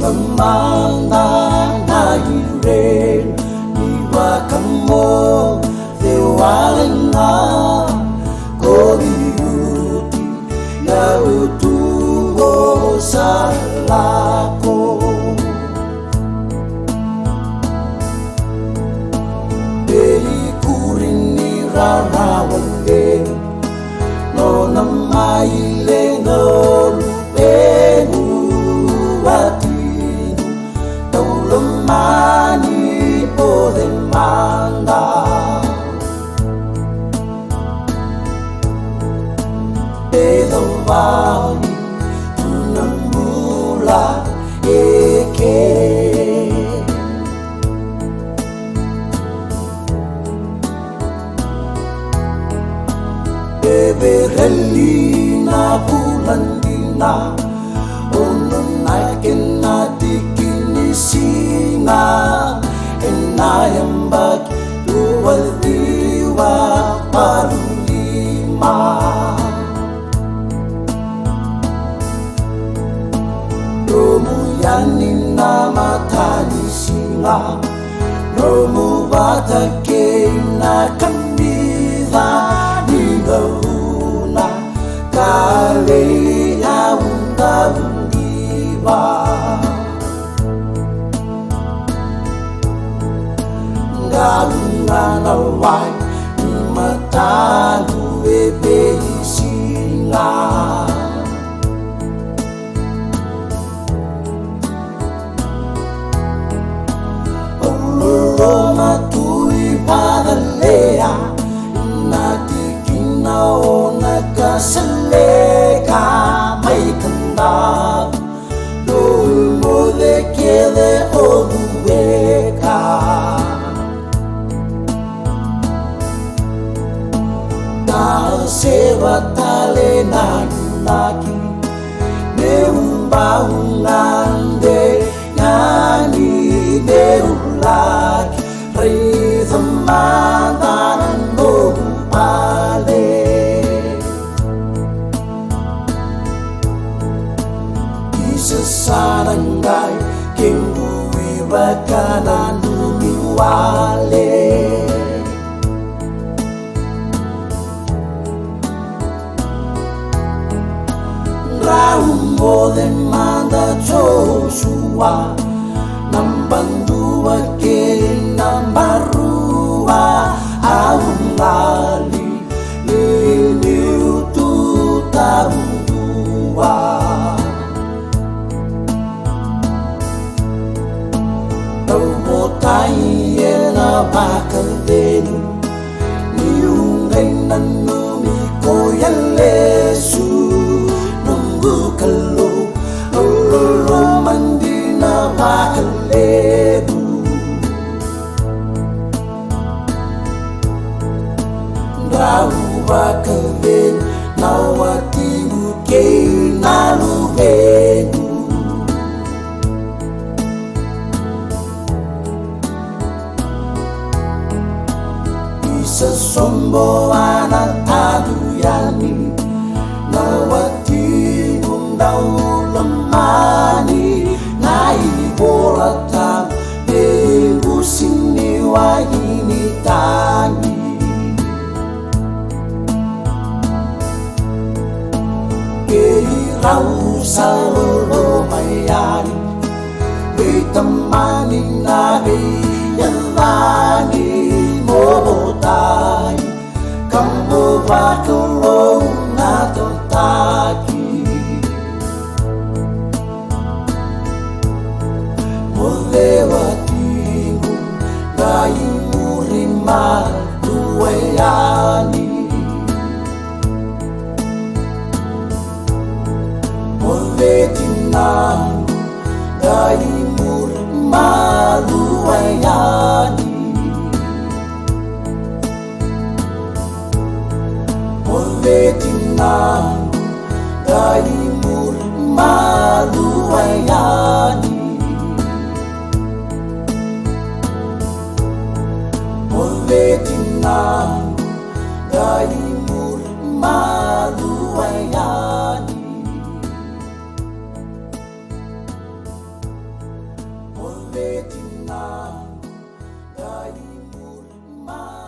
Mana nairen ni wakamo te walenga koriuti ya utuo salako Dei kurini rarawale no namaile no lupenu Mani pode manda Edo vani tunambula eke Bebe relina bulandina Ono naikena dikini singa Enayambag luwal diwa parulima Romuyanin na matani singa Romu batake na kandida Ningahuna kali aunda-undiwa Ngana wai matanu ebe singa Olo matui padalea Natikina ona kasalega May kandang Dul mo de kele odueka Sewa tale nagi Neumbaungande Nani neulagi Rizamadanan numpale Isa sarangay Kembui bakanan lumiwale Raumbo demanda Joshua Nambandua ke nambarua Aungali Liliu tu tarundua Taubotai ena bakaldenu Niungay nanumi ko yalesu Kalau Allah mandina bakalebu Dahu bakalen nawati buke nalubedu Isa sombo anak aduyani Nawati daw lemani nai boratam Debu sini wahini tani Keirau salolo mayani Betamani nabi yalani mobotai Kamu bakalo natotaki Lewatimu Gai murima duayani Moletinang Gai murima duayani Moletinang Gai murima duayani Tinang dari malu ayani murima